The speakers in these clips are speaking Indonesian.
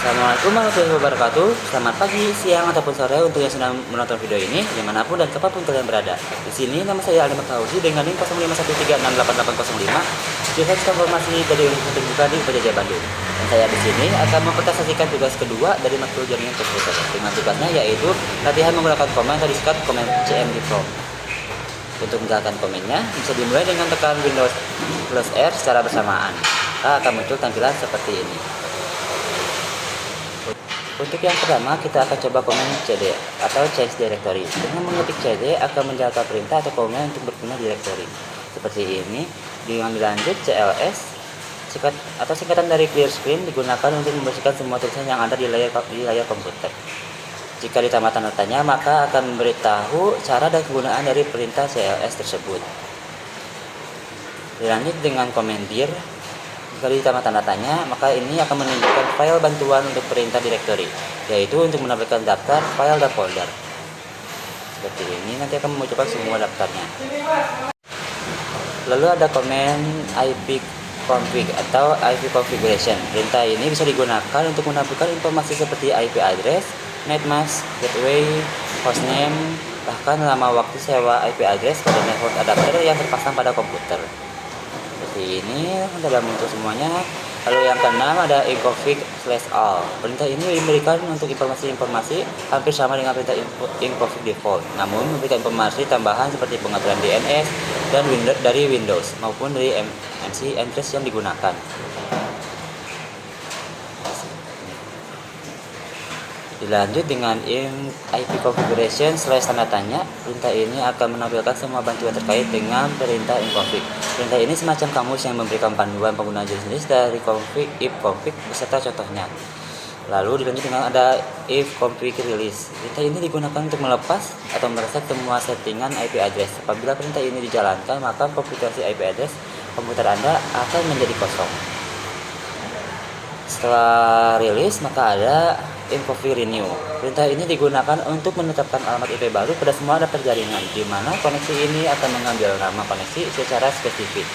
Assalamualaikum warahmatullahi wabarakatuh. Selamat pagi, siang, ataupun sore untuk yang sedang menonton video ini dimanapun dan kapanpun kalian berada. Di sini nama saya Aldi Makhauzi dengan NIM 0513688805. Jurnalis informasi dari Universitas Terbuka di Penjajah Bandung. Dan saya di sini akan mempresentasikan tugas kedua dari matkul jaringan komputer. Dengan tugasnya yaitu latihan menggunakan komen atau diskat komen CMD Pro. Untuk menjalankan komennya bisa dimulai dengan tekan Windows plus R secara bersamaan. Maka akan muncul tampilan seperti ini. Untuk yang pertama, kita akan coba komen cd atau change directory. Dengan mengetik cd akan menjalankan perintah atau komen untuk berpindah directory. Seperti ini. Dengan dilanjut cls atau singkatan dari clear screen digunakan untuk membersihkan semua tulisan yang ada di layar komputer. Jika ditambah tanda tanya, maka akan memberitahu cara dan kegunaan dari perintah cls tersebut. Dilanjut dengan komen dir. Jika ditambah tanda tanya, maka ini akan menunjukkan file bantuan untuk perintah directory, yaitu untuk menampilkan daftar, file, dan folder. Seperti ini, nanti akan memunculkan semua daftarnya. Lalu ada komen ipconfig atau IP configuration. Perintah ini bisa digunakan untuk menampilkan informasi seperti IP address, netmask, gateway, hostname, bahkan lama waktu sewa IP address pada network adapter yang terpasang pada komputer. Seperti ini sudah muncul semuanya. Lalu yang keenam ada inconfig/all. Perintah ini diberikan untuk informasi-informasi hampir sama dengan perintah inconfig default, namun memberikan informasi tambahan seperti pengaturan DNS dan dari Windows maupun dari MC address yang digunakan. Dilanjut dengan IP configuration /tanda tanya. Perintah ini akan menampilkan semua bantuan terkait dengan perintah inconfig. Perintah ini semacam kamus yang memberikan panduan penggunaan jenis dari config, if config beserta contohnya. Lalu dilanjut dengan ada if config release. Perintah ini digunakan untuk melepas atau mereset semua settingan IP address. Apabila perintah ini dijalankan, maka konfigurasi IP address komputer Anda akan menjadi kosong. Setelah rilis, maka ada inconfig renew. Perintah ini digunakan untuk menetapkan alamat IP baru pada semua daftar jaringan, di mana koneksi ini akan mengambil nama koneksi secara spesifik.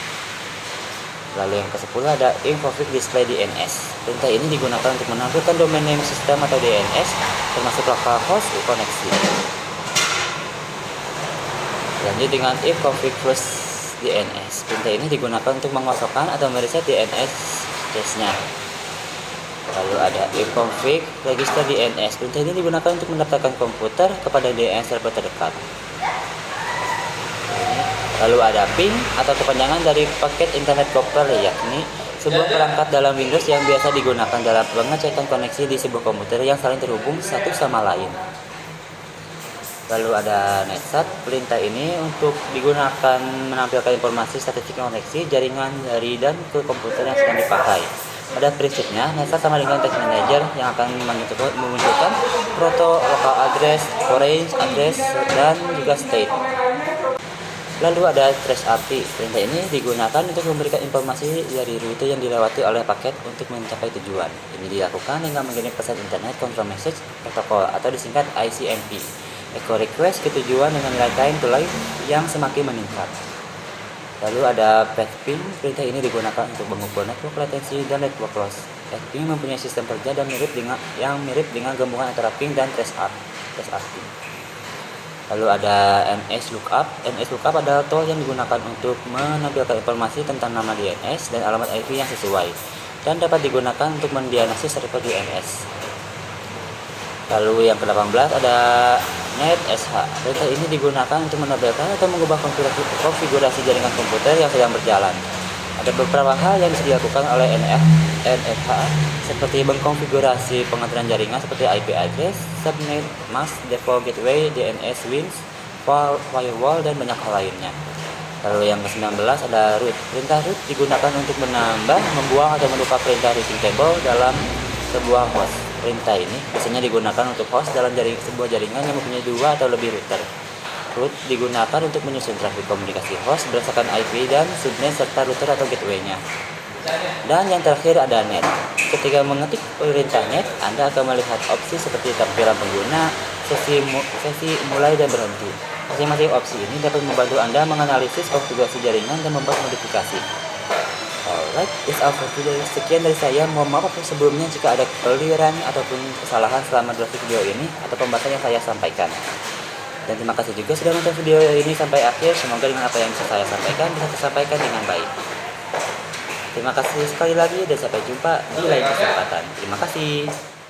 Lalu yang ke-10 ada inconfig display DNS. Perintah ini digunakan untuk menampilkan domain name system atau DNS, termasuk localhost koneksi. Lanjut dengan if config plus DNS. Perintah ini digunakan untuk mengosongkan atau mereset DNS cache-nya. Lalu ada inconfig register DNS. Perintah ini digunakan untuk mendaftarkan komputer kepada DNS server terdekat. Lalu ada ping atau kepanjangan dari paket internet copper, yakni sebuah perangkat dalam Windows yang biasa digunakan dalam pengecekan koneksi di sebuah komputer yang saling terhubung satu sama lain. Lalu ada netsat. Perintah ini untuk digunakan menampilkan informasi statistik koneksi jaringan dari dan ke komputer yang sedang dipakai. Pada prinsipnya, netsat sama dengan text manager yang akan memunculkan proto local address, foreign address, dan juga state. Lalu ada trace API. Perintah ini digunakan untuk memberikan informasi dari rute yang dilewati oleh paket untuk mencapai tujuan. Ini dilakukan dengan mengirim pesan Internet Control Message Protocol atau disingkat ICMP. Echo request ke tujuan dengan nilai time to live yang semakin meningkat. Lalu ada pathping. Perintah ini digunakan untuk mengukur network latency dan network loss. Pathping mempunyai sistem kerja dan mirip dengan gabungan antara ping dan trace API. Lalu ada NSLOOKUP. NSLOOKUP adalah tool yang digunakan untuk menampilkan informasi tentang nama DNS dan alamat IP yang sesuai, dan dapat digunakan untuk mendiagnosis server DNS. Lalu yang ke-18 ada NetSH. Perintah ini digunakan untuk menampilkan atau mengubah konfigurasi jaringan komputer yang sedang berjalan. Ada beberapa hal yang bisa dilakukan oleh NetSH, seperti mengkonfigurasi pengaturan jaringan seperti IP address, subnet, mask, default gateway, DNS, WINS, firewall, dan banyak hal lainnya. Lalu yang ke-19 ada root. Perintah root digunakan untuk menambah, membuang, atau menukar perintah routing table dalam sebuah host. Perintah ini biasanya digunakan untuk host dalam sebuah jaringan yang mempunyai 2 atau lebih router. Root digunakan untuk menyusun trafik komunikasi host berdasarkan IP dan subnet serta router atau gateway-nya. Dan yang terakhir ada net. Ketika mengetik perintah net, Anda akan melihat opsi seperti tampilan pengguna, sesi mulai dan berhenti. Masing-masing opsi ini dapat membantu Anda menganalisis konfigurasi jaringan dan membuat modifikasi. like is all for today. Sekian dari saya. Mohon maaf sebelumnya jika ada kekeliruan ataupun kesalahan selama durasi video ini atau pembahasan yang saya sampaikan. Dan terima kasih juga sudah menonton video ini sampai akhir. Semoga dengan apa yang bisa saya sampaikan bisa tersampaikan dengan baik. Terima kasih sekali lagi dan sampai jumpa di lain kesempatan. Terima kasih.